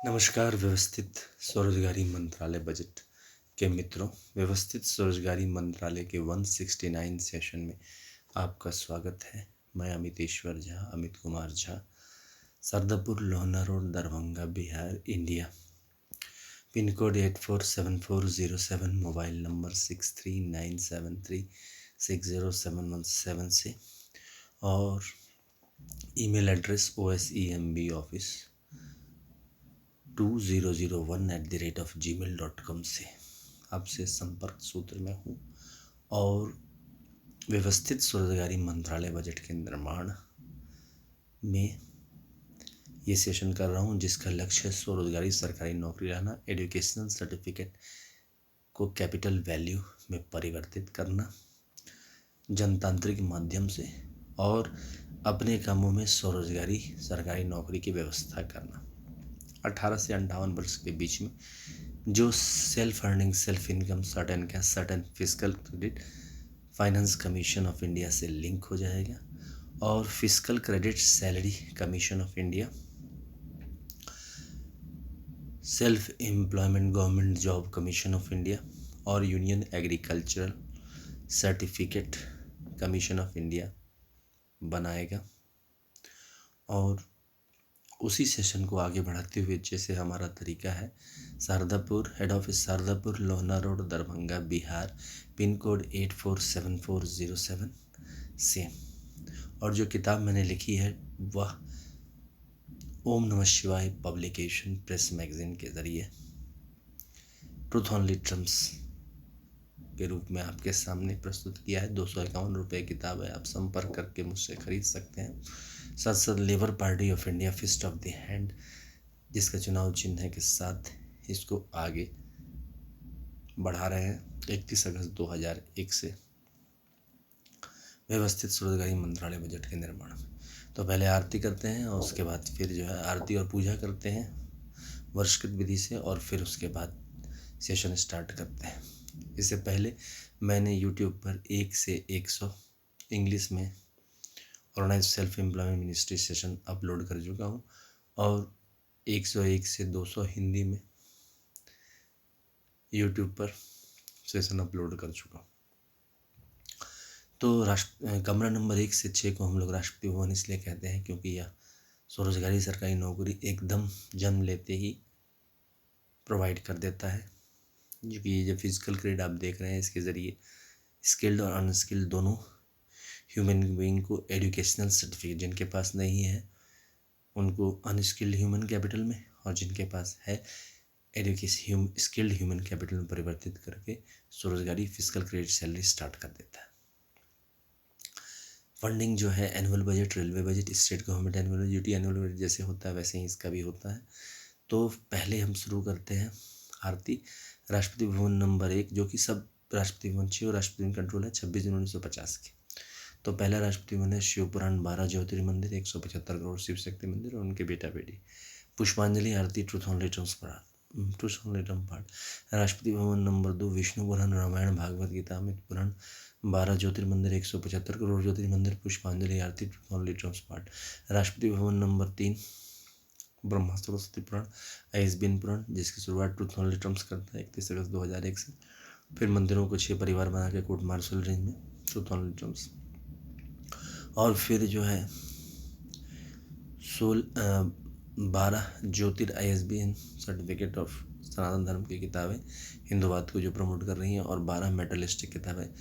नमस्कार। व्यवस्थित स्वरोजगारी मंत्रालय बजट के मित्रों, व्यवस्थित स्वरोजगारी मंत्रालय के 169 सेशन में आपका स्वागत है। मैं Amit Kumar Jha, Sardapur Lohna road, Darbhanga, Bihar, India. Pin code 847407, mobile number 6397360717 से, और ईमेल एड्रेस osemb office2001@gmail.com से आपसे संपर्क सूत्र में हूँ। और व्यवस्थित स्वरोजगारी मंत्रालय बजट के निर्माण में ये सेशन कर रहा हूँ, जिसका लक्ष्य है स्वरोजगारी सरकारी नौकरी लाना, एजुकेशनल सर्टिफिकेट को कैपिटल वैल्यू में परिवर्तित करना जनतांत्रिक माध्यम से, और अपने कामों में स्वरोजगारी सरकारी नौकरी की व्यवस्था करना। 18 से 58 वर्ष के बीच में जो self earning, self income, certain cash, certain physical credit finance commission of India से लिंक हो जाएगा, और physical credit salary commission of India, self employment government job commission of India और union agricultural certificate commission of India बनाएगा। और उसी session को आगे बढ़ाते हुए, जैसे हमारा तरीका है, Shardapur head office, Shardapur Lohna road, Darbhanga, Bihar, pin code 847407 से। और जो किताब मैंने लिखी है वह ओम नमः शिवाय पब्लिकेशन प्रेस मैगजीन के ज़रिए ट्रूथ ओनली ट्रम्स के रूप में आपके सामने प्रस्तुत किया है। 251 रुपये किताब है। आप संपर्क करके मुझसे खरीद सकते हैं। साथ साथ labour party of India fist of the hand, जिसका चुनाव चिन्ह के साथ इसको आगे बढ़ा रहे हैं 31 अगस्त 2001 से व्यवस्थित स्वरोजगारी मंत्रालय बजट के निर्माण में। तो पहले आरती करते हैं, और उसके बाद फिर जो है आरती और पूजा करते हैं वर्षकृत विधि से, और फिर उसके बाद सेशन स्टार्ट करते हैं। इससे पहले मैंने यूट्यूब पर 1 से 100 इंग्लिश में organise self employment ministry session upload कर चुका हूँ, और 101 से 200 हिंदी में यूट्यूब पर सेशन अपलोड कर चुका हूँ। तो कमरा नंबर 1 से 6 को हम लोग राष्ट्रपति भवन इसलिए कहते हैं क्योंकि यह स्वरोजगारी सरकारी नौकरी एकदम जन्म लेते ही प्रोवाइड कर देता है। क्योंकि ये जो फिजिकल क्रेडिट आप देख रहे हैं, इसके ज़रिए स्किल्ड और अनस्किल्ड दोनों ह्यूमन बीइंग को एजुकेशनल सर्टिफिकेट, जिनके पास नहीं है उनको अनस्किल्ड ह्यूमन कैपिटल में, और जिनके पास है स्किल्ड ह्यूमन कैपिटल में परिवर्तित करके स्वरोजगारी फिजिकल क्रेडिट सैलरी स्टार्ट कर देता है। फंडिंग जो है annual budget, railway budget, state government annual budget, UT annual budget जैसे होता है वैसे ही इसका भी होता है। तो पहले हम शुरू करते हैं आरती राष्ट्रपति भवन नंबर 1, जो कि सब राष्ट्रपति भवन 6 और राष्ट्रपति भवन कंट्रोल है 26 जून 1950 के। तो पहला राष्ट्रपति भवन है शिव पुराण 12 ज्योतिर्मंदिर, 175 करोड़ शिव शक्ति मंदिर और उनके बेटा बेटी। पुष्पांजलि आरती ट्रूथ ओनली ट्रम्स पाठ। राष्ट्रपति भवन नंबर 2 विष्णु पुराण, रामायण, भागवत गीता, अमित पुराण, 12 ज्योतिर्मंदिर, 175 करोड़ ज्योतिर्मंदिर, पुष्पांजलि आरती ट्रूथ ओनली ट्रम्स पाठ। राष्ट्रपति भवन नंबर 3 ब्रह्मास्त्र सरस्वती पुराण, आईएसबीएन पुराण, जिसकी शुरुआत ट्रूथ ओनली ट्रम्स करता है 31 अगस्त 2001 से। फिर मंदिरों को 6 परिवार बना के कोर्ट मार्शल रेंज में ट्रूथ ओनली ट्रम्स। और फिर जो है 12 ज्योतिर आईएसबीएन सर्टिफिकेट ऑफ सनातन धर्म की किताबें हिंदूवाद को जो प्रमोट कर रही हैं, और 12 मेटलिस्टिक किताबें,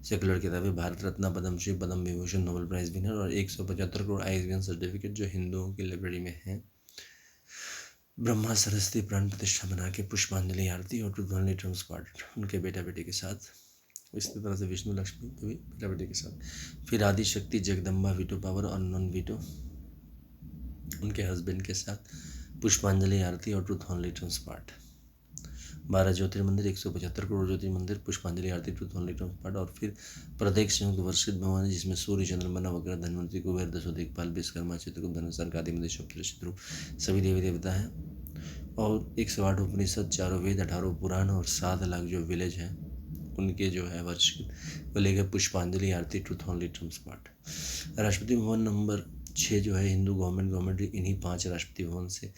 सेकुलर किताबें, Bharat Ratna, Padmashri, Padma Vibhushan, Nobel prize winner, और 175 करोड़ आईएसबीएन सर्टिफिकेट जो हिंदुओं की लाइब्रेरी में है। ब्रह्मा सरस्वती प्राण प्रतिष्ठा बना के पुष्पांजलि आरती और ट्रूथ ओनली ट्रम्स पाठ उनके बेटा बेटी के साथ। इसी तरह से विष्णु लक्ष्मी को भी बेटा बेटी के साथ। फिर आदि शक्ति जगदम्बा वीटो पावर और नॉन वीटो उनके हस्बैंड के साथ पुष्पांजलि आरती और ट्रूथ ओनली ट्रम्स पाठ। 12 ज्योतिर्मंदिर, 175 करोड़ ज्योतिर्मंदिर, पुष्पांजलि आरती, ट्रूथ ओनली ट्रम्स पाठ। और फिर प्रत्येक संयुक्त वर्षित भवन है, जिसमें सूर्य, चंद्रमा, नवग्रह, धनवंतरी, कुबेर, दशो दिक्पाल, विश्वकर्मा, चित्रगुप्त, धनुषर्क आदि में सप्तऋषि सभी देवी देवता हैं। और 108 उपनिषद, 4 वेद, 18 पुराण और 7 लाख जो विलेज हैं उनके जो है वर्षित को लेकर पुष्पांजलि आरती, ट्रूथ ओनली ट्रम्स पाठ। राष्ट्रपति भवन नंबर 6 जो है हिंदू गवर्नमेंट इन्हीं 5 राष्ट्रपति भवन से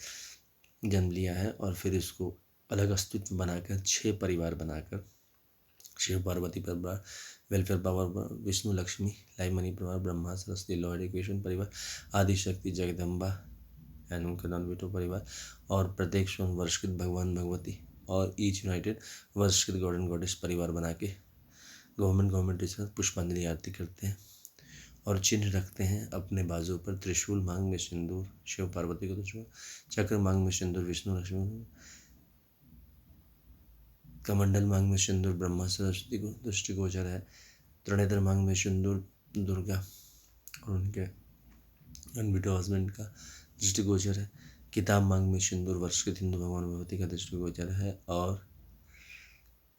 जन्म लिया है और फिर इसको अलग अस्तित्व बनाकर 6 परिवार बनाकर शिव पार्वती परिवार, welfare power, Vishnu Lakshmi live money परिवार, ब्रह्मा सरस्वती लॉ एडुकेशन परिवार, आदिशक्ति जगदम्बा एंड उनके नॉन बेटो परिवार और प्रत्येक स्वयं वर्षकृत भगवान भगवती और ईच यूनाइटेड वर्षकृत गॉड एंड गॉडेस परिवार बना के गवर्नमेंट टीचर पुष्पांजलि आरती करते हैं और चिन्ह रखते हैं अपने बाजू पर। त्रिशूल मांग में सिंदूर शिव पार्वती को त्रिशूल, चक्र मांग में सिंदूर विष्णु लक्ष्मी, कमंडल मांग में सिंदूर ब्रह्मा सरस्वती को दृष्टिगोचर है। त्रिनेत्र मांग में सिंदूर दुर्गा और उनके अनबिटो हस्बैंड का दृष्टिगोचर है। किताब मांग में सिंदूर वर्षकृत हिंदू भगवान भगवती का दृष्टिगोचर है। और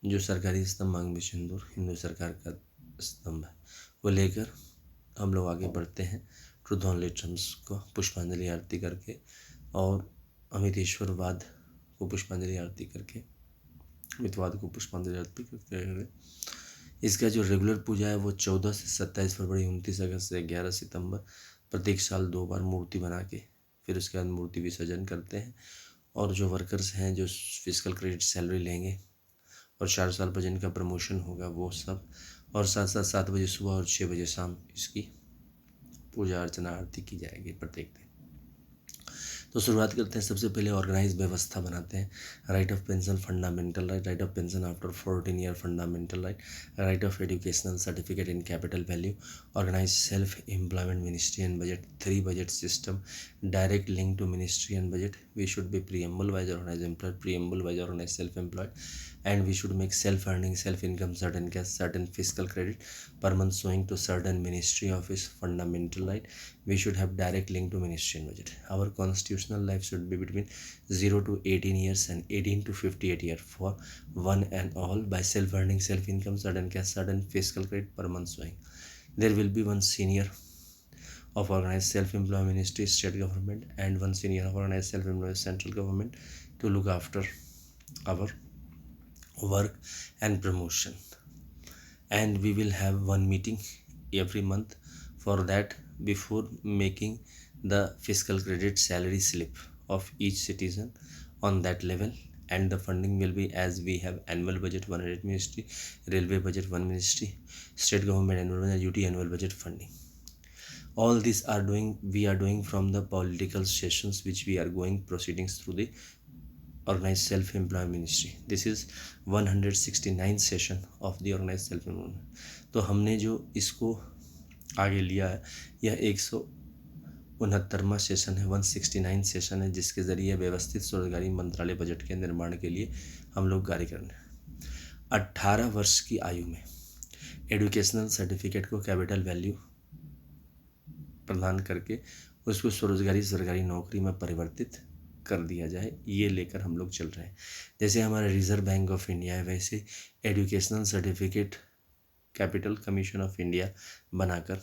जो सरकारी स्तंभ मांग में सिंदूर हिंदू सरकार का स्तंभ है, वो लेकर हम लोग आगे बढ़ते हैं ट्रुथ ऑनली ट्रम्स को पुष्पांजलि आरती करके और अमितेश्वरवाद को पुष्पांजलि आरती करके मितवाद को पुष्पांजलि आरती करके। इसका जो रेगुलर पूजा है वो 14 से 27 फरवरी, 29 अगस्त से 11 सितंबर प्रत्येक साल 2 बार मूर्ति बना के फिर उसके बाद मूर्ति विसर्जन करते हैं। और जो वर्कर्स हैं जो फिजिकल क्रेडिट सैलरी लेंगे और 4 साल पर जिनका प्रमोशन होगा वो सब, और साथ साथ 7 बजे सुबह और 6 बजे शाम इसकी पूजा अर्चना आरती की जाएगी प्रत्येक दिन। तो शुरुआत करते हैं। सबसे पहले ऑर्गेनाइज व्यवस्था बनाते हैं। Right of pension fundamental right, right of pension after 14 year fundamental right, right of educational certificate in capital value, organise self employment ministry and budget, 3 budget system, direct link to ministry and budget, we should be preamble wise organized employed, preamble wise organized self employed, and we should make self earning self income certain cash certain fiscal credit per month showing to certain ministry office fundamental right. We should have direct link to ministry and budget. Our constitutional life should be between 0 to 18 years and 18 to 58 years for one and all by self earning self income certain cash certain fiscal credit per month showing. There will be one senior of organized self-employed ministry state government and one senior of organized self-employed central government to look after our work and promotion. And we will have one meeting every month for that before making the fiscal credit salary slip of each citizen on that level. And the funding will be as we have annual budget 100 ministry, railway budget 1 ministry, state government annual budget, UT annual budget funding. All these we are doing from the political sessions which we are going proceedings through the organized self-employed ministry. This is 169 session of the organized self-employed. तो हमने जो इसको आगे लिया है यह 169वां session है, 169 session है, जिसके ज़रिए व्यवस्थित स्वरोजगारी मंत्रालय बजट के निर्माण के लिए हम लोग कार्य कर रहे हैं। 18 वर्ष की आयु में एजुकेशनल सर्टिफिकेट को कैपिटल वैल्यू प्रदान करके उसको स्वरोजगारी सरकारी नौकरी में परिवर्तित कर दिया जाए, ये लेकर हम लोग चल रहे हैं। जैसे हमारा रिजर्व बैंक ऑफ इंडिया है वैसे educational certificate capital commission of India बनाकर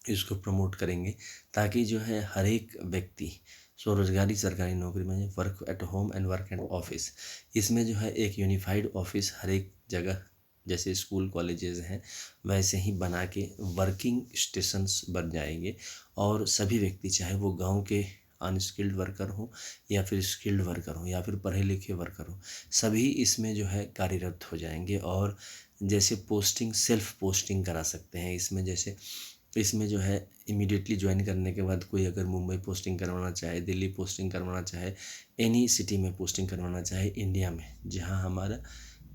इसको प्रमोट करेंगे ताकि जो है हर एक व्यक्ति स्वरोजगारी सरकारी नौकरी में work at home and work at office, इसमें जो है एक यूनिफाइड ऑफिस हर एक जगह जैसे स्कूल कॉलेजेस हैं वैसे ही बना के वर्किंग स्टेशंस बन जाएंगे और सभी व्यक्ति चाहे वो गांव के अनस्किल्ड वर्कर हो या फिर स्किल्ड वर्कर हो या फिर पढ़े लिखे वर्कर हो, सभी इसमें जो है कार्यरत हो जाएंगे। और जैसे पोस्टिंग सेल्फ पोस्टिंग करा सकते हैं इसमें, जैसे इसमें जो है इमीडिएटली ज्वाइन करने के बाद कोई अगर मुंबई पोस्टिंग करवाना चाहे, दिल्ली पोस्टिंग करवाना चाहे, एनी सिटी में पोस्टिंग करवाना चाहे इंडिया में जहां हमारा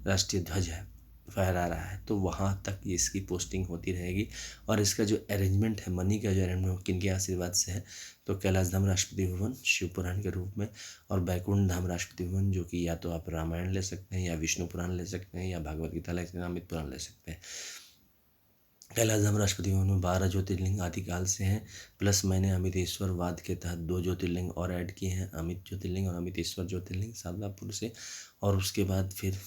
राष्ट्रीय ध्वज है फहरा रहा है, तो वहाँ तक इसकी पोस्टिंग होती रहेगी। और इसका जो अरेंजमेंट है, मनी का जो अरेंजमेंट किनके आशीर्वाद से है, तो कैलाश धाम राष्ट्रपति भवन शिव पुराण के रूप में और बैकुंठ धाम राष्ट्रपति भवन जो कि या तो आप रामायण ले सकते हैं या विष्णु पुराण ले सकते हैं या भागवत गीता ले सकते हैं, अमित पुराण ले सकते हैं। कैलाश धाम राष्ट्रपति भवन में 12 ज्योतिर्लिंग आदिकाल से हैं, प्लस मैंने अमितेश्वर वाद के तहत 2 ज्योतिर्लिंग और ऐड किए हैं, अमित ज्योतिर्लिंग और अमितेश्वर ज्योतिर्लिंग सादलापुर से। और उसके बाद फिर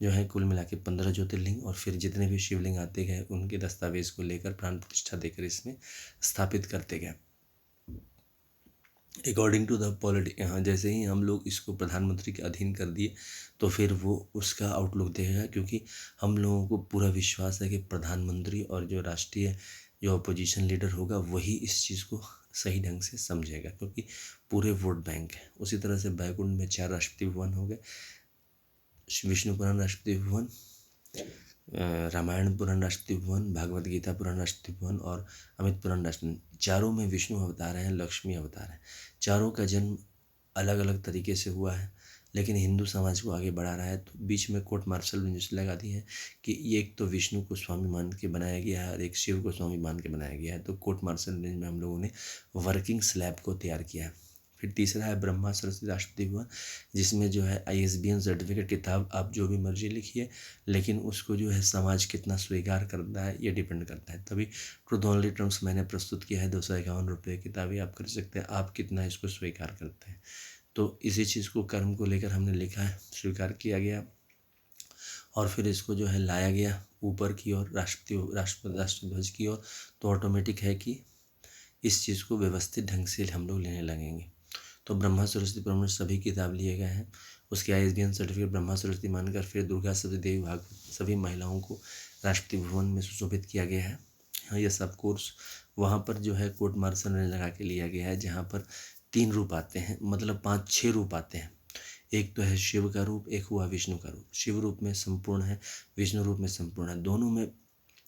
जो है कुल मिला के 15 ज्योतिर्लिंग और फिर जितने भी शिवलिंग आते गए उनके दस्तावेज को लेकर प्राण प्रतिष्ठा देकर इसमें स्थापित करते गए अकॉर्डिंग टू द पॉलिटिक। जैसे ही हम लोग इसको प्रधानमंत्री के अधीन कर दिए तो फिर वो उसका आउटलुक देगा, क्योंकि हम लोगों को पूरा विश्वास है कि प्रधानमंत्री और जो राष्ट्रीय जो अपोजिशन लीडर होगा वही इस चीज़ को सही ढंग से समझेगा, क्योंकि पूरे वोट बैंक है। उसी तरह से बैकुंठ में 4 राष्ट्रपति भवन हो गए, विष्णु पुराण राष्ट्रपति भवन, रामायण पुराण राष्ट्रपति भवन, भागवत गीता पुराण राष्ट्रपति भवन और अमित पुराण राष्ट्रपति, चारों में विष्णु अवतार हैं, लक्ष्मी अवतार हैं। चारों का जन्म अलग अलग तरीके से हुआ है, लेकिन हिंदू समाज को आगे बढ़ा रहा है। तो बीच में कोर्ट मार्शल बेंच लगा दी है कि ये एक तो विष्णु को स्वामी मान के बनाया गया है और एक शिव को स्वामी मान के बनाया गया है। तो कोर्ट मार्शल बेंच में हम लोगों ने वर्किंग स्लैब को तैयार किया है। फिर तीसरा है ब्रह्मा सरस्वती राष्ट्रपति भवन, जिसमें जो है ISBN सर्टिफिकेट किताब आप जो भी मर्जी लिखिए, लेकिन उसको जो है समाज कितना स्वीकार करता है ये डिपेंड करता है। तभी ट्रूथ ओनली टर्म्स मैंने प्रस्तुत किया है, 251 रुपये किताबें आप खरीद सकते हैं, आप कितना इसको स्वीकार करते हैं। तो इसी चीज़ को कर्म को लेकर हमने लिखा है, स्वीकार किया गया और फिर इसको जो है लाया गया ऊपर की ओर राष्ट्रध्वज की ओर। तो ऑटोमेटिक है कि इस चीज़ को व्यवस्थित ढंग से हम लोग लेने लगेंगे। तो ब्रह्मा सरस्वती पुराण में सभी किताब लिए गए हैं, उसके ISBN सर्टिफिकेट ब्रह्मा सरस्वती मानकर फिर दुर्गा सप्तशती देवी भागवत सभी महिलाओं को राष्ट्रपति भवन में सुशोभित किया गया है। हाँ, ये सब कोर्स वहाँ पर जो है कोर्ट मार्शल ने लगा के लिया गया है, जहाँ पर 3 रूप आते हैं, मतलब 5-6 रूप आते हैं। एक तो है शिव का रूप, एक हुआ विष्णु का रूप। शिव रूप में संपूर्ण है, विष्णु रूप में संपूर्ण है। दोनों में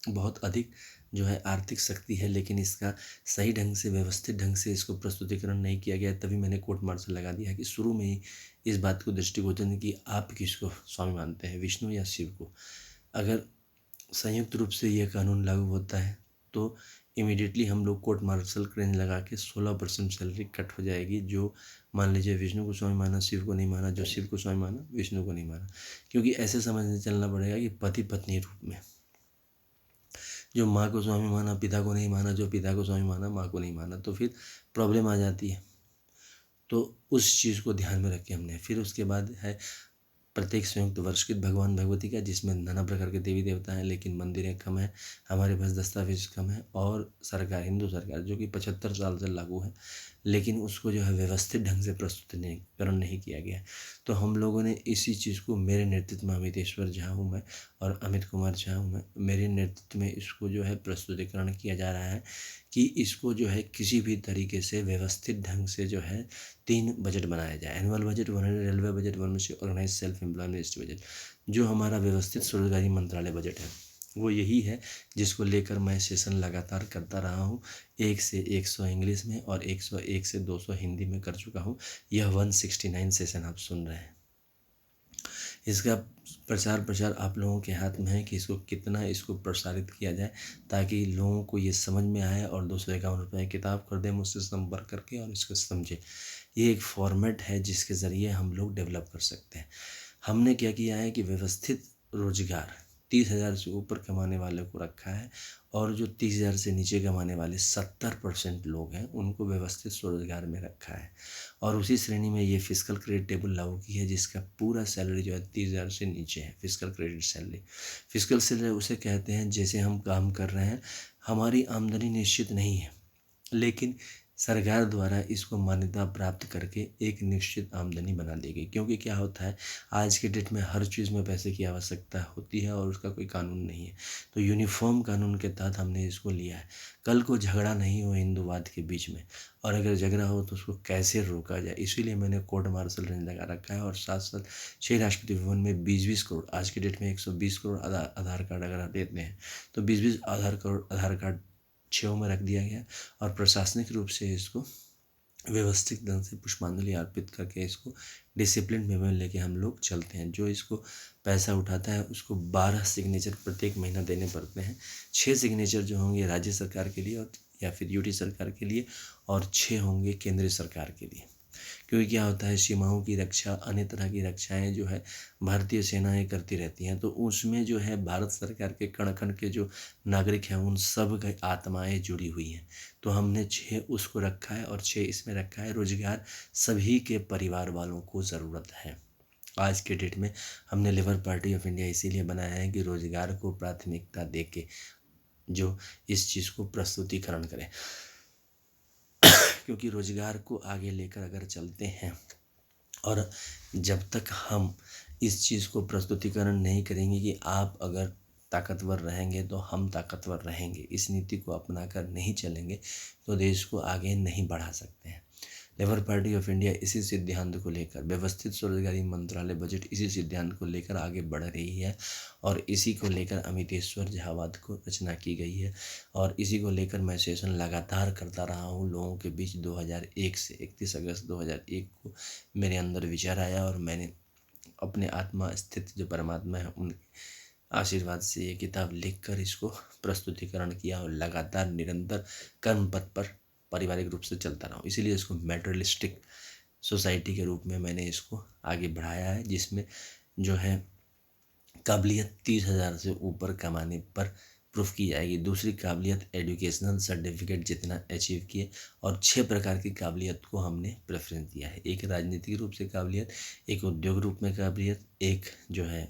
बहुत अधिक जो है आर्थिक शक्ति है, लेकिन इसका सही ढंग से व्यवस्थित ढंग से इसको प्रस्तुतिकरण नहीं किया गया। तभी मैंने कोर्ट मार्शल लगा दिया कि शुरू में ही इस बात को दृष्टिगोचर कि आप किसको स्वामी मानते हैं, विष्णु या शिव को। अगर संयुक्त रूप से यह कानून लागू होता है तो इमीडिएटली हम लोग कोर्ट मार्शल क्रेन लगा के 16% सैलरी कट हो जाएगी। जो मान लीजिए विष्णु को स्वामी माना, शिव को नहीं माना, जो शिव को स्वामी माना, विष्णु को नहीं माना। क्योंकि ऐसे समझ चलना पड़ेगा कि पति पत्नी रूप में जो माँ को स्वामी माना पिता को नहीं माना, जो पिता को स्वामी माना माँ को नहीं माना, तो फिर प्रॉब्लम आ जाती है। तो उस चीज़ को ध्यान में रख के हमने फिर उसके बाद है प्रत्येक संयुक्त वर्षकृत भगवान भगवती का, जिसमें नाना प्रकार के देवी देवता हैं, लेकिन मंदिरें कम हैं, हमारे पास दस्तावेज कम है। और सरकार, हिंदू सरकार जो कि 75 साल से लागू है, लेकिन उसको जो है व्यवस्थित ढंग से प्रस्तुतिकरण नहीं किया गया है। तो हम लोगों ने इसी चीज़ को, मेरे नेतृत्व में अमितेश्वर झा हूँ मैं और अमित कुमार झा हूँ मैं, मेरे नेतृत्व में इसको जो है प्रस्तुतिकरण किया जा रहा है कि इसको जो है किसी भी तरीके से व्यवस्थित ढंग से जो है 3 बजट बनाया जाए। Annual budget, railway budget, organise self employment budget. जो हमारा व्यवस्थित स्वरोजगारी मंत्रालय बजट है वो यही है, जिसको लेकर मैं सेशन लगातार करता रहा हूँ। 1 से 100 इंग्लिश में और 101 से 200 हिंदी में कर चुका हूँ। यह 169 सेशन आप सुन रहे हैं। इसका प्रचार आप लोगों के हाथ में है कि इसको कितना इसको प्रसारित किया जाए, ताकि लोगों को ये समझ में आए और 251 रुपये किताब खरीदें मुझसे संपर्क करके और इसको समझे। ये एक फॉर्मेट है जिसके ज़रिए हम लोग डेवलप कर सकते हैं। हमने क्या किया है कि व्यवस्थित रोजगार 30,000 से ऊपर कमाने वाले को रखा है, और जो 30,000 से नीचे कमाने वाले 70% लोग हैं उनको व्यवस्थित स्वरोजगार में रखा है। और उसी श्रेणी में ये फिजिकल क्रेडिट टेबल लागू की है, जिसका पूरा सैलरी जो है 30,000 से नीचे है। Physical credit salary, physical salary उसे कहते हैं जैसे हम काम कर रहे हैं, हमारी आमदनी निश्चित नहीं है, लेकिन सरकार द्वारा इसको मान्यता प्राप्त करके एक निश्चित आमदनी बना दी गई। क्योंकि क्या होता है, आज के डेट में हर चीज़ में पैसे की आवश्यकता होती है और उसका कोई कानून नहीं है। तो यूनिफॉर्म कानून के तहत हमने इसको लिया है। कल को झगड़ा नहीं हो हिंदूवाद के बीच में, और अगर झगड़ा हो तो उसको कैसे रोका जाए, इसीलिए मैंने कोर्ट मार्शल रेंज लगा रखा है। और साथ साथ 6 राष्ट्रपति भवन में 20-20 करोड़, आज के डेट में 120 करोड़ आधार कार्ड अगर आप देते हैं तो 20-20 आधार कार्ड 6 में रख दिया गया। और प्रशासनिक रूप से इसको व्यवस्थित ढंग से पुष्पांजलि अर्पित करके इसको डिसिप्लिन वे में लेके हम लोग चलते हैं। जो इसको पैसा उठाता है उसको 12 सिग्नेचर प्रत्येक महीना देने पड़ते हैं। 6 सिग्नेचर जो होंगे राज्य सरकार के लिए और या फिर यूटी सरकार के लिए, और 6 होंगे केंद्रीय सरकार के लिए। क्योंकि क्या होता है, सीमाओं की रक्षा, अन्य तरह की रक्षाएं जो है भारतीय सेनाएं करती रहती हैं, तो उसमें जो है भारत सरकार के कण कण के जो नागरिक हैं उन सब की आत्माएं जुड़ी हुई हैं। तो हमने 6 उसको रखा है और 6 इसमें रखा है। रोजगार सभी के परिवार वालों को ज़रूरत है। आज के डेट में हमने लेबर पार्टी ऑफ इंडिया इसीलिए बनाया है कि रोजगार को प्राथमिकता देके जो इस चीज़ को प्रस्तुतिकरण करें। क्योंकि रोजगार को आगे लेकर अगर चलते हैं और जब तक हम इस चीज़ को प्रस्तुतिकरण नहीं करेंगे कि आप अगर ताकतवर रहेंगे तो हम ताकतवर रहेंगे, इस नीति को अपनाकर नहीं चलेंगे तो देश को आगे नहीं बढ़ा सकते हैं। लेबर पार्टी ऑफ इंडिया इसी सिद्धांत को लेकर, व्यवस्थित स्वरोजगारी मंत्रालय बजट इसी सिद्धांत को लेकर आगे बढ़ रही है और इसी को लेकर अमितेश्वर झावाद को रचना की गई है और इसी को लेकर मैं सेशन लगातार करता रहा हूँ लोगों के बीच। 2001 से 31 अगस्त 2001 को मेरे अंदर विचार आया और मैंने अपने आत्मा स्थित जो परमात्मा है उनके आशीर्वाद से ये किताब लिखकर इसको प्रस्तुतिकरण किया और लगातार निरंतर कर्म पथ पर पारिवारिक रूप से चलता रहा हूँ। इसीलिए इसको मेटेरियलिस्टिक सोसाइटी के रूप में मैंने इसको आगे बढ़ाया है, जिसमें जो है काबिलियत 30,000 से ऊपर कमाने पर प्रूफ की जाएगी। दूसरी काबिलियत एजुकेशनल सर्टिफिकेट जितना अचीव किए और 6 प्रकार की काबिलियत को हमने प्रेफरेंस दिया है। एक राजनीतिक रूप से काबिलियत, एक उद्योग रूप में काबिलियत, एक जो है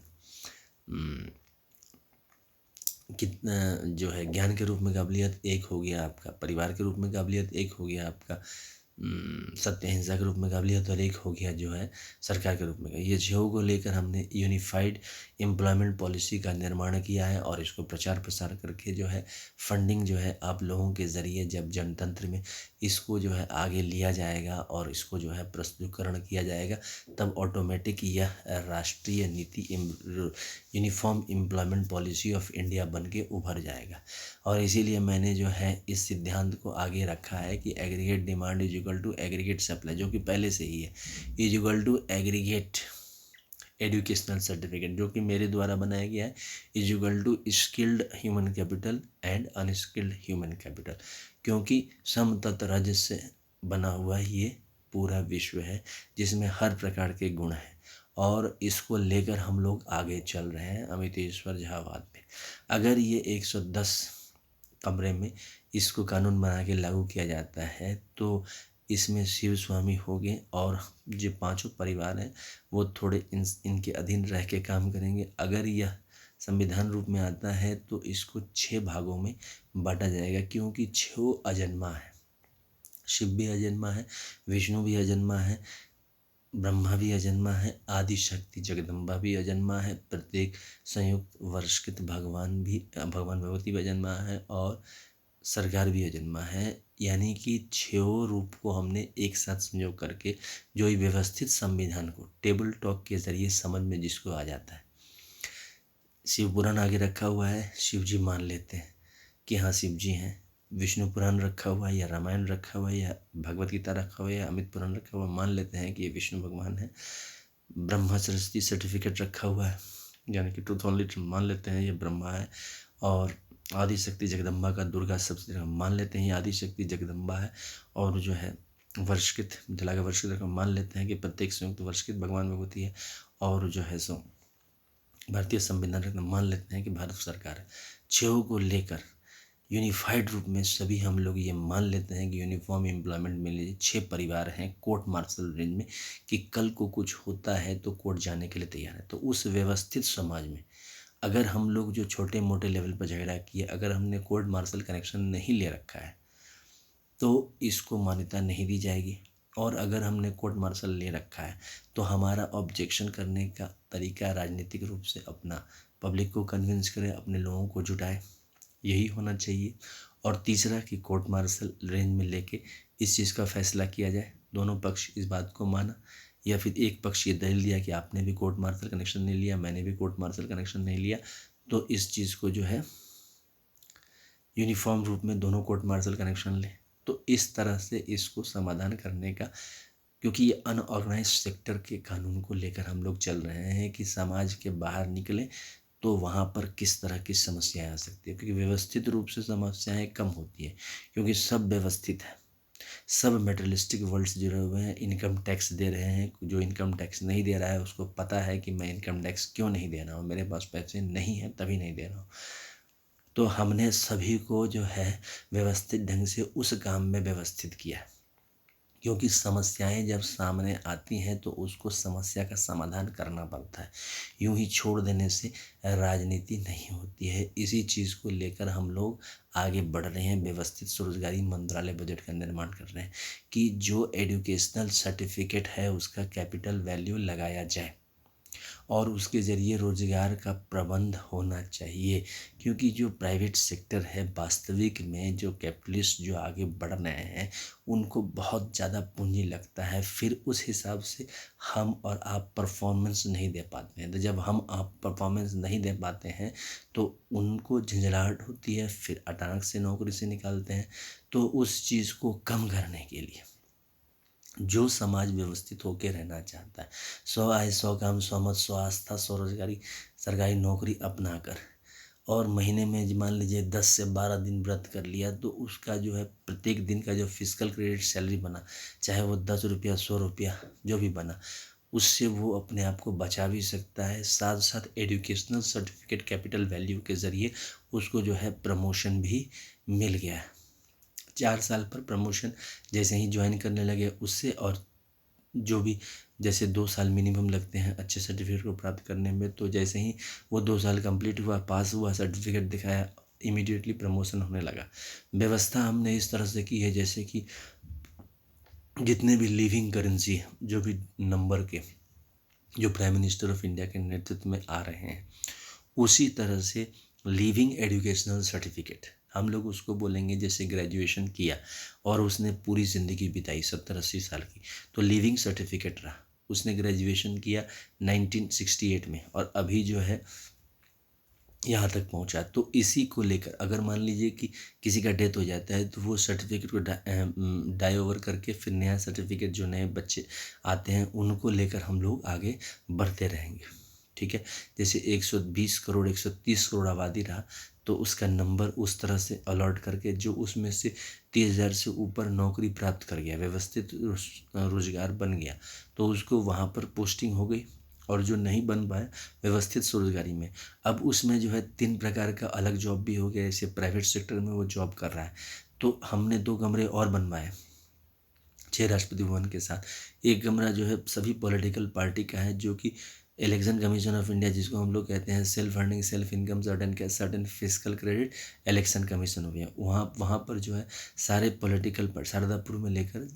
कितना जो है ज्ञान के रूप में काबिलियत, एक हो गया आपका परिवार के रूप में काबिलियत, एक हो गया आपका सत्य अहिंसा के रूप में काबिलियत और एक हो गया जो है सरकार के रूप में। ये छहों को लेकर हमने यूनिफाइड एम्प्लॉयमेंट पॉलिसी का निर्माण किया है और इसको प्रचार प्रसार करके जो है फंडिंग जो है आप लोगों के ज़रिए जब जनतंत्र में इसको जो है आगे लिया जाएगा और इसको जो है प्रस्तुतिकरण किया जाएगा, तब ऑटोमेटिक यह राष्ट्रीय नीति uniform employment policy of India बन के उभर जाएगा। और इसीलिए मैंने जो है इस सिद्धांत को आगे रखा है कि aggregate demand is equal to aggregate supply, जो कि पहले से ही है, is equal to aggregate educational certificate, जो कि मेरे द्वारा बनाया गया है, is equal to skilled human capital and unskilled human capital, क्योंकि समतत राज्य से बना हुआ ये पूरा विश्व है जिसमें हर प्रकार के गुण हैं और इसको लेकर हम लोग आगे चल रहे हैं अमितेश्वर झावाद पे। अगर ये 110 कमरे में इसको कानून बना के लागू किया जाता है तो इसमें शिव स्वामी हो गए और जो 5 परिवार हैं वो थोड़े इनके अधीन रह के काम करेंगे। अगर यह संविधान रूप में आता है तो इसको 6 भागों में बांटा जाएगा, क्योंकि 6 अजन्मा है। शिव भी अजन्मा है, विष्णु भी अजन्मा है, ब्रह्मा भी अजन्मा है, आदि शक्ति जगदम्बा भी अजन्मा है, प्रत्येक संयुक्त वर्षकृत भगवान भगवती भी अजन्मा है और सरकार भी अजन्मा है। यानी कि 6 रूप को हमने एक साथ संयोग करके जो ये व्यवस्थित संविधान को टेबल टॉक के जरिए समझ में जिसको आ जाता है। शिव पुराण आगे रखा हुआ है, शिव जी मान लेते हैं कि हाँ शिव जी हैं। विष्णु पुराण रखा हुआ है या रामायण रखा हुआ है या भगवत गीता रखा हुआ है या अमित पुराण रखा हुआ है, मान लेते हैं कि ये विष्णु भगवान है। ब्रह्मा सरस्वती सर्टिफिकेट रखा हुआ है, यानी कि ट्रूथ ओनली मान लेते हैं ये ब्रह्मा है। और आदि शक्ति जगदम्बा का दुर्गा सबसे मान लेते हैं ये आदि शक्ति जगदम्बा है। और जो है वर्षकृत मिथिला का वर्षकृत मान लेते हैं कि प्रत्येक संयुक्त वर्षकृत भगवान भगवती है। और जो है सो भारतीय संविधान मान लेते हैं कि भारत सरकार है। 6 को लेकर यूनिफाइड रूप में सभी हम लोग ये मान लेते हैं कि यूनिफॉर्म एम्प्लॉयमेंट में 6 परिवार हैं कोर्ट मार्शल रेंज में, कि कल को कुछ होता है तो कोर्ट जाने के लिए तैयार है। तो उस व्यवस्थित समाज में अगर हम लोग जो छोटे मोटे लेवल पर झगड़ा किए, अगर हमने कोर्ट मार्शल कनेक्शन नहीं ले रखा है तो इसको मान्यता नहीं दी जाएगी। और अगर हमने कोर्ट मार्शल ले रखा है तो हमारा ऑब्जेक्शन करने का तरीका राजनीतिक रूप से अपना पब्लिक को कन्विंस करें, अपने लोगों को जुटाए, यही होना चाहिए। और तीसरा कि कोर्ट मार्शल रेंज में लेके इस चीज़ का फैसला किया जाए। दोनों पक्ष इस बात को माना, या फिर एक पक्ष ये दलील दिया कि आपने भी कोर्ट मार्शल कनेक्शन नहीं लिया, मैंने भी कोर्ट मार्शल कनेक्शन नहीं लिया, तो इस चीज़ को जो है यूनिफॉर्म रूप में दोनों कोर्ट मार्शल कनेक्शन लें। तो इस तरह से इसको समाधान करने का, क्योंकि ये अनऑर्गेनाइज सेक्टर के कानून को लेकर हम लोग चल रहे हैं कि समाज के बाहर निकलें तो वहाँ पर किस तरह की समस्याएं आ सकती है, क्योंकि व्यवस्थित रूप से समस्याएं कम होती है, क्योंकि सब व्यवस्थित है, सब मेटेरियलिस्टिक वर्ल्ड से जुड़े हुए हैं, इनकम टैक्स दे रहे हैं। जो इनकम टैक्स नहीं दे रहा है उसको पता है कि मैं इनकम टैक्स क्यों नहीं दे रहा हूँ, मेरे पास पैसे नहीं हैं तभी नहीं दे रहा हूँ। तो हमने सभी को जो है व्यवस्थित ढंग से उस काम में व्यवस्थित किया, क्योंकि समस्याएं जब सामने आती हैं तो उसको समस्या का समाधान करना पड़ता है। यूं ही छोड़ देने से राजनीति नहीं होती है। इसी चीज़ को लेकर हम लोग आगे बढ़ रहे हैं। व्यवस्थित स्वरोजगारी मंत्रालय बजट का निर्माण कर रहे हैं कि जो एजुकेशनल सर्टिफिकेट है उसका कैपिटल वैल्यू लगाया जाए। और उसके ज़रिए रोज़गार का प्रबंध होना चाहिए। क्योंकि जो प्राइवेट सेक्टर है, वास्तविक में जो कैपिटलिस्ट जो आगे बढ़ रहे हैं उनको बहुत ज़्यादा पूंजी लगता है, फिर उस हिसाब से हम और आप परफॉर्मेंस नहीं दे पाते हैं। तो जब हम आप परफॉर्मेंस नहीं दे पाते हैं तो उनको झंझलाहट होती है, फिर अचानक से नौकरी से निकालते हैं। तो उस चीज़ को कम करने के लिए जो समाज व्यवस्थित होकर रहना चाहता है, 100 आए 100 काम, 100 मत 100 आस्था 100 रोजगारी, सरकारी नौकरी अपना कर और महीने में मान लीजिए 10 से 12 दिन व्रत कर लिया, तो उसका जो है प्रत्येक दिन का जो फिजिकल क्रेडिट सैलरी बना, चाहे वो 10 रुपया 100 रुपया जो भी बना, उससे वो अपने आप को बचा भी सकता है। साथ साथ एजुकेशनल सर्टिफिकेट कैपिटल वैल्यू के ज़रिए उसको जो है प्रमोशन भी मिल गया है। 4 साल पर प्रमोशन जैसे ही ज्वाइन करने लगे उससे, और जो भी जैसे 2 साल मिनिमम लगते हैं अच्छे सर्टिफिकेट को प्राप्त करने में, तो जैसे ही वो 2 साल कंप्लीट हुआ, पास हुआ, सर्टिफिकेट दिखाया, इमीडिएटली प्रमोशन होने लगा। व्यवस्था हमने इस तरह से की है जैसे कि जितने भी लिविंग करेंसी जो भी नंबर के जो प्राइम मिनिस्टर ऑफ इंडिया के नेतृत्व में आ रहे हैं, उसी तरह से लिविंग एजुकेशनल सर्टिफिकेट हम लोग उसको बोलेंगे। जैसे ग्रेजुएशन किया और उसने पूरी ज़िंदगी बिताई 70-80 साल की, तो लिविंग सर्टिफिकेट रहा। उसने ग्रेजुएशन किया 1968 में और अभी जो है यहाँ तक पहुँचा, तो इसी को लेकर अगर मान लीजिए कि किसी का डेथ हो जाता है तो वो सर्टिफिकेट को डाई ओवर करके फिर नया सर्टिफिकेट जो नए बच्चे आते हैं उनको लेकर हम लोग आगे बढ़ते रहेंगे। ठीक है, जैसे 120 करोड़ 130 करोड़ आबादी रहा तो उसका नंबर उस तरह से अलॉट करके जो उसमें से 30,000 से ऊपर नौकरी प्राप्त कर गया, व्यवस्थित रोजगार बन गया, तो उसको वहाँ पर पोस्टिंग हो गई। और जो नहीं बन पाए व्यवस्थित स्वरोजगारी में, अब उसमें जो है 3 प्रकार का अलग जॉब भी हो गया। जैसे प्राइवेट सेक्टर में वो जॉब कर रहा है तो हमने 2 कमरे और बनवाए 6 राष्ट्रपति भवन के साथ। एक कमरा जो है सभी पॉलिटिकल पार्टी का है, जो कि इलेक्शन कमीशन ऑफ इंडिया जिसको हम लोग कहते हैं self earning self income certain physical credit election commission हो गया, वहाँ पर जो है सारे पॉलिटिकल शारदापुर में लेकर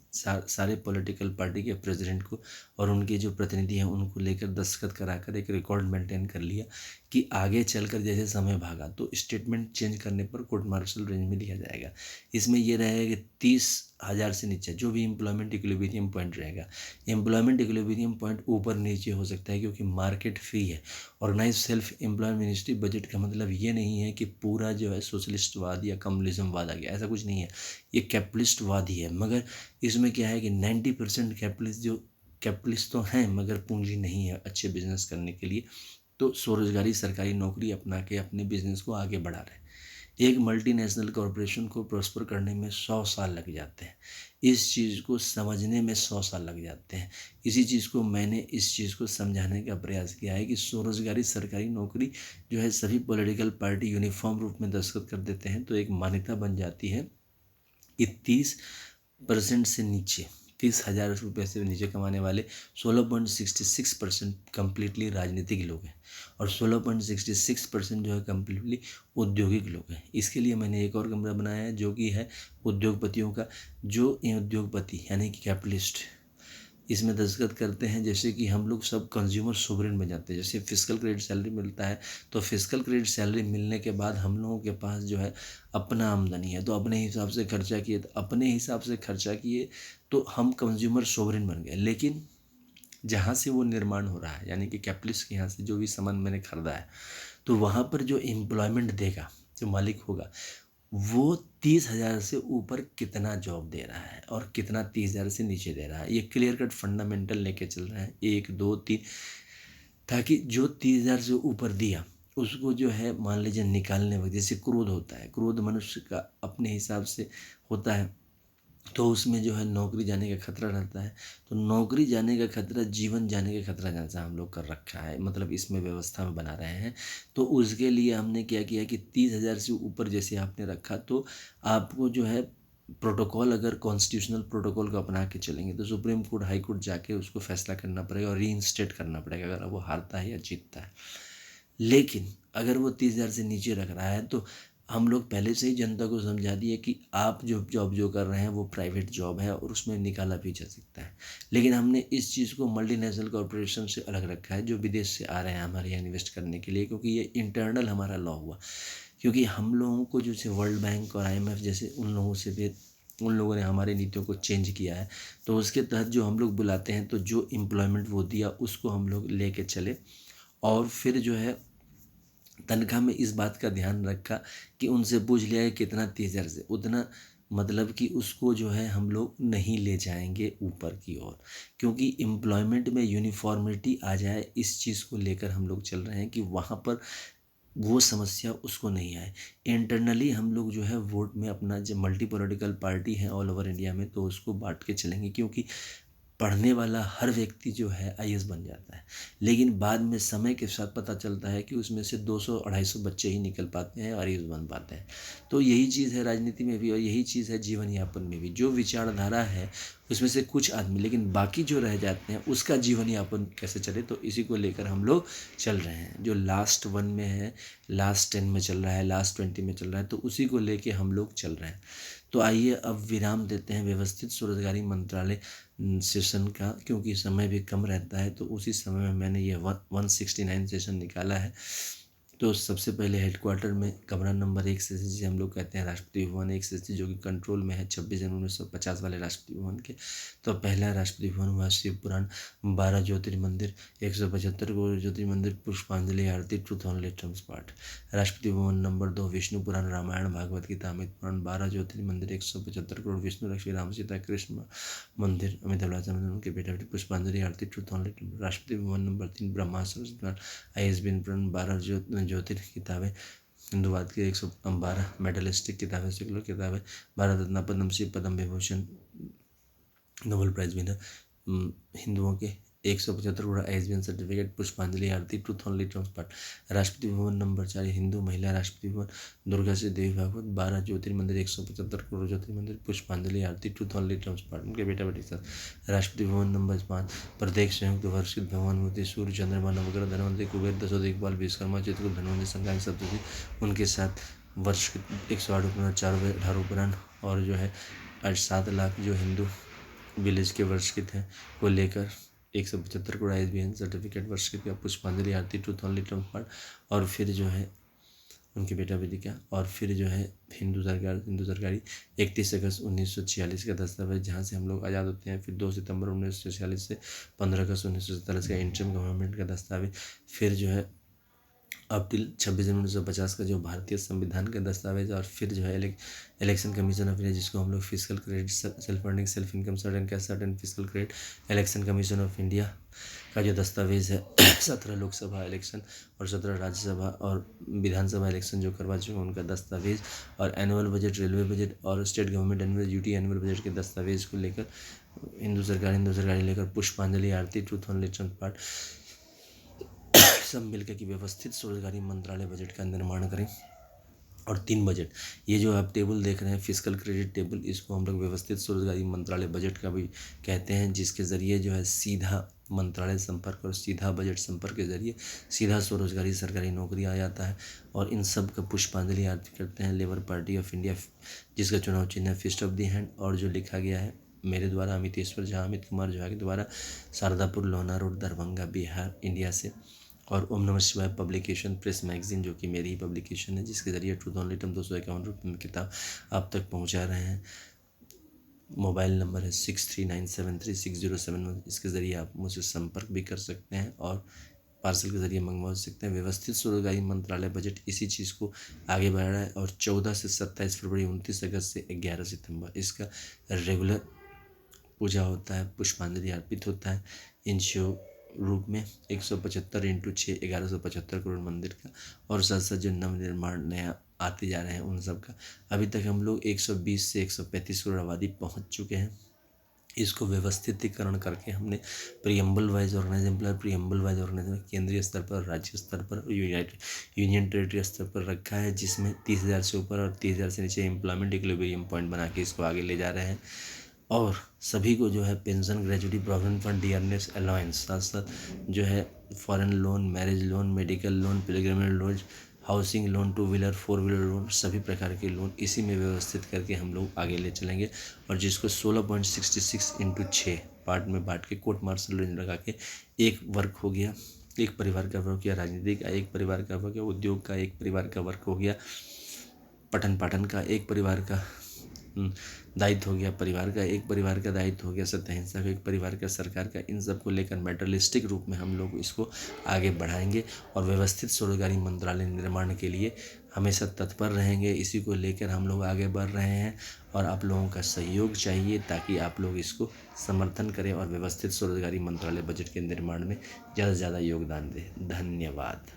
सारे पॉलिटिकल पार्टी के प्रेसिडेंट को और उनके जो प्रतिनिधि हैं उनको लेकर दस्तखत कराकर एक रिकॉर्ड मेंटेन कर लिया कि आगे चलकर जैसे समय भागा तो स्टेटमेंट चेंज करने पर कोर्ट मार्शल रेंज में लिया जाएगा। इसमें यह रहेगा कि 30,000 से नीचे जो भी एम्प्लॉयमेंट इक्विलिब्रियम पॉइंट रहेगा, एम्प्लॉयमेंट इक्विलिब्रियम पॉइंट ऊपर नीचे हो सकता है क्योंकि मार्केट फ्री है। Organise self employment ministry budget का मतलब ये नहीं है कि पूरा जो है सोशलिस्टवाद या कम्युनिज्मवाद आ गया, ऐसा कुछ नहीं है। ये कैपिटलिस्टवाद ही है, मगर इसमें क्या है कि 90% कैपिटलिस्ट तो हैं मगर पूंजी नहीं है अच्छे बिजनेस करने के लिए, तो स्वरोजगारी सरकारी नौकरी अपना के अपने बिजनेस को आगे बढ़ा रहे हैं। एक मल्टीनेशनल कॉरपोरेशन को प्रॉस्पर करने में 100 साल लग जाते हैं, इस चीज़ को समझने में 100 साल लग जाते हैं। इसी चीज़ को मैंने इस चीज़ को समझाने का प्रयास किया है कि स्वरोजगारी सरकारी नौकरी जो है सभी पॉलिटिकल पार्टी यूनिफॉर्म रूप में दस्तखत कर देते हैं तो एक मान्यता बन जाती है कि 30% से नीचे 30,000 रुपये से नीचे कमाने वाले 16.66% कम्प्लीटली राजनीतिक लोग हैं और 16.66% जो है कम्प्लीटली औद्योगिक लोग हैं। इसके लिए मैंने एक और कमरा बनाया है जो कि है उद्योगपतियों का, जो ये उद्योगपति यानी कि कैपिटलिस्ट इसमें दस्तखत करते हैं। जैसे कि हम लोग सब कंज्यूमर सोवरेन बन जाते हैं। जैसे फिजिकल क्रेडिट सैलरी मिलता है तो फिजिकल क्रेडिट सैलरी मिलने के बाद हम लोगों के पास जो है अपना आमदनी है, तो अपने हिसाब से खर्चा किए, तो अपने हिसाब से खर्चा किए तो हम कंज्यूमर सोवरेन बन गए। लेकिन जहाँ से वो निर्माण हो रहा है यानी कि कैपिटलिस्ट के यहाँ से जो भी सामान मैंने खरीदा है तो वहाँ पर जो एम्प्लॉयमेंट देगा, जो मालिक होगा, वो 30,000 से ऊपर कितना जॉब दे रहा है और कितना 30,000 से नीचे दे रहा है, ये क्लियर कट फंडामेंटल लेके चल रहे हैं 1 2 3, ताकि जो 30,000 से ऊपर दिया उसको जो है मान लीजिए निकालने वक्त, जैसे क्रोध होता है, क्रोध मनुष्य का अपने हिसाब से होता है, तो उसमें जो है नौकरी जाने का खतरा रहता है। तो नौकरी जाने का खतरा जीवन जाने का खतरा जैसा हम लोग कर रखा है, मतलब इसमें व्यवस्था में बना रहे हैं। तो उसके लिए हमने क्या किया कि 30,000 से ऊपर जैसे आपने रखा तो आपको जो है प्रोटोकॉल, अगर कॉन्स्टिट्यूशनल प्रोटोकॉल को अपना के चलेंगे तो सुप्रीम कोर्ट हाई कोर्ट जाके उसको फैसला करना पड़ेगा और रीइंस्टेट करना पड़ेगा अगर वो हारता है या जीतता है। लेकिन अगर वो 30,000 से नीचे रख रहा है तो हम लोग पहले से ही जनता को समझा दिए कि आप जो जॉब जो कर रहे हैं वो प्राइवेट जॉब है और उसमें निकाला भी जा सकता है। लेकिन हमने इस चीज़ को मल्टीनेशनल कॉरपोरेशन से अलग रखा है जो विदेश से आ रहे हैं हमारे यहाँ इन्वेस्ट करने के लिए, क्योंकि ये इंटरनल हमारा लॉ हुआ। क्योंकि हम लोगों को जैसे वर्ल्ड बैंक और IMF जैसे उन लोगों से भी, उन लोगों ने हमारी नीतियों को चेंज किया है, तो उसके तहत जो हम लोग बुलाते हैं तो जो एम्प्लॉयमेंट वो दिया उसको हम लोग लेके चले। और फिर जो है तनख्वाह में इस बात का ध्यान रखा कि उनसे पूछ लिया है कितना 30,000 से उतना, मतलब कि उसको जो है हम लोग नहीं ले जाएंगे ऊपर की ओर, क्योंकि एम्प्लॉयमेंट में यूनिफॉर्मिटी आ जाए इस चीज़ को लेकर हम लोग चल रहे हैं कि वहाँ पर वो समस्या उसको नहीं आए। इंटरनली हम लोग जो है वोट में अपना जो मल्टी पॉलिटिकल पार्टी है ऑल ओवर इंडिया में, तो उसको बांट के चलेंगे, क्योंकि पढ़ने वाला हर व्यक्ति जो है IAS बन जाता है। लेकिन बाद में समय के साथ पता चलता है कि उसमें से 200-250 बच्चे ही निकल पाते हैं और IAS बन पाते हैं। तो यही चीज़ है राजनीति में भी और यही चीज़ है जीवन यापन में भी। जो विचारधारा है उसमें से कुछ आदमी, लेकिन बाकी जो रह जाते हैं उसका जीवन यापन कैसे चले, तो इसी को लेकर हम लोग चल रहे हैं। जो लास्ट 1 में है, लास्ट 10 में चल रहा है, लास्ट 20 में चल रहा है, तो उसी को लेके हम लोग चल रहे हैं। तो आइए अब विराम देते हैं व्यवस्थित स्वरोजगारी मंत्रालय सेशन का, क्योंकि समय भी कम रहता है। तो उसी समय में मैंने ये 169 सेशन निकाला है। तो सबसे पहले हेडक्वार्टर में कमरा नंबर 1 से जिसे हम लोग कहते हैं राष्ट्रपति भवन 1 से जो कि कंट्रोल में है 26 जनवरी 1950 वाले राष्ट्रपति भवन के। तो पहला राष्ट्रपति भवन हुआ शिव पुराण, 12 ज्योतिर्मंदिर, 175 करोड़ ज्योतिर्मंदिर, पुष्पांजलि आरती, ट्रूथ ऑन लेटर्स पाठ। राष्ट्रपति भवन नंबर 2 विष्णु पुराण, रामायण, भागवत गीता, अमित पुराण, 12 ज्योतिर्मंदिर, 175 करोड़, विष्णु लक्ष्मी राम सीता कृष्ण मंदिर, अमिताभ बच्चन उनके बेटा बेटी, पुष्पांजलि आरती, truth on letters. Rashtrapati Bhavan number 3 Brahmastra, ISBN पुराण, 12 ज्योतिर किताबें, हिंदूवाद की 112 मेडलिस्टिक किताबें, सेकुलर किताबें, Bharat Ratna, Padmashri, Padma Vibhushan, Nobel prize winner, हिंदुओं के 175 करोड़ ISBN सर्टिफिकेट, पुष्पांजलि आरती, truth on literal part. Rashtrapati Bhavan number 4 Hindu महिला राष्ट्रपति भवन, दुर्गा से देवी भागवत, 12 ज्योतिर्मंदिर, 175 करोड़ ज्योतिर्मंदिर, पुष्पांजलि आरती, ट्रूथ ऑन लिटरल पार्ट, उनके बेटा बेटी साथ। राष्ट्रपति भवन नंबर 5 प्रत्येक संयुक्त वार्षिक भगवान मूर्ति, सूर्य चंद्रमा नवग्रह धनवंतरी कुबेर दशो दिग्पाल विश्वकर्मा चित्रकूट धनवंतरी संक्रांति सप्तशती, उनके साथ वर्ष 108 उपनयन, 4 18 उपनयन, और जो है 7 लाख जो हिंदू विलेज के वर्ष के थे को लेकर 175 करोड़ ISBN सर्टिफिकेट वर्ष के, पुष्पांजलि आरती, ट्रूथ ऑन लिटरल पार्ट, और फिर जो है उनके बेटा बेटी का, और फिर जो है हिंदू सरकारी 31 अगस्त 1946 का दस्तावेज जहाँ से हम लोग आज़ाद होते हैं। फिर 2 सितंबर 1946 से 15 अगस्त 1947 का इंटरिम गवर्नमेंट का दस्तावेज। फिर जो है अब टिल 26 जनवरी 1950 का जो भारतीय संविधान का दस्तावेज। और फिर जो है इलेक्शन कमीशन ऑफ इंडिया, जिसको हम लोग physical credit, self earning, self income, certain cash, certain physical credit, election commission of India का जो दस्तावेज है 17 लोकसभा इलेक्शन और 17 राज्यसभा और विधानसभा इलेक्शन जो करवा चुके हैं उनका दस्तावेज, और एनुअल बजट, रेलवे बजट और state government annual duty annual budget के दस्तावेज को लेकर हिंदू सरकारी लेकर पुष्पांजलि आरती, ट्रूथ ऑन लिटरल पार्ट, सब मिलकर कि व्यवस्थित स्वरोजगारी मंत्रालय बजट का निर्माण करें। और 3 बजट, ये जो आप टेबल देख रहे हैं फिजिकल क्रेडिट टेबल, इसको हम लोग व्यवस्थित स्वरोजगारी मंत्रालय बजट का भी कहते हैं, जिसके ज़रिए जो है सीधा मंत्रालय संपर्क और सीधा बजट संपर्क के जरिए सीधा स्वरोजगारी सरकारी नौकरी आ जाता है। और इन सब का पुष्पांजलि आरती करते हैं लेबर पार्टी ऑफ इंडिया, जिसका चुनाव चिन्ह है फिस्ट ऑफ दी हैंड, और जो लिखा गया है मेरे द्वारा अमितेश्वर झा, अमित कुमार झा के द्वारा, शारदापुर लोहना रोड, दरभंगा, बिहार, इंडिया से। और ओम नमः शिवाय पब्लिकेशन प्रेस मैगजीन, जो कि मेरी ही पब्लिकेशन है, जिसके ज़रिए ट्रूथ ऑन लिटरल 251 रुपये में किताब आप तक पहुंचा रहे हैं। मोबाइल नंबर है 63973607, इसके ज़रिए आप मुझसे संपर्क भी कर सकते हैं और पार्सल के ज़रिए मंगवा सकते हैं। व्यवस्थित स्वरोजगारी मंत्रालय बजट इसी चीज़ को आगे बढ़ा रहा है। और 14 से 27 फरवरी, 29 अगस्त से 11 सितंबर इसका रेगुलर पूजा होता है, पुष्पांजलि अर्पित होता है इन रूप में 175 × 6 1175 करोड़ मंदिर का, और साथ साथ जो नवनिर्माण नया आते जा रहे हैं उन सब का। अभी तक हम लोग 120 से 135 करोड़ आबादी पहुंच चुके हैं। इसको व्यवस्थितीकरण करके हमने प्रीएम्बल वाइज ऑर्गेनाइजेशन, केंद्रीय स्तर पर, राज्य स्तर पर, यूनियन टेरिटरी स्तर पर रखा है, जिसमें 30,000 से ऊपर और 30,000 से नीचे एम्प्लॉयमेंट इक्विलिब्रियम पॉइंट बना के इसको आगे ले जा रहे हैं। और सभी को जो है pension, gratuity, provident fund, dearness allowance, साथ साथ जो है foreign loan, marriage loan, medical loan, pilgrimage loan, housing loan, two wheeler, four wheeler loan, सभी प्रकार के लोन इसी में व्यवस्थित करके हम लोग आगे ले चलेंगे। और जिसको 16.66 इंटू 6 पार्ट में बांट के कोर्ट मार्शल रेंज लगा के एक वर्ग हो गया, एक परिवार का वर्ग हो गया, राजनीति का एक परिवार का वर्ग हो गया, उद्योग का एक परिवार का वर्ग हो गया, पठन पाठन का एक परिवार का दायित्व हो गया, परिवार का एक परिवार का दायित्व हो गया, सत्य अहिंसा का एक परिवार का, सरकार का, इन सब को लेकर मेटरलिस्टिक रूप में हम लोग इसको आगे बढ़ाएंगे और व्यवस्थित स्वरोजगारी मंत्रालय निर्माण के लिए हमेशा तत्पर रहेंगे। इसी को लेकर हम लोग आगे बढ़ रहे हैं और आप लोगों का सहयोग चाहिए ताकि आप लोग इसको समर्थन करें और व्यवस्थित स्वरोजगारी मंत्रालय बजट के निर्माण में ज़्यादा से ज़्यादा योगदान दें। धन्यवाद।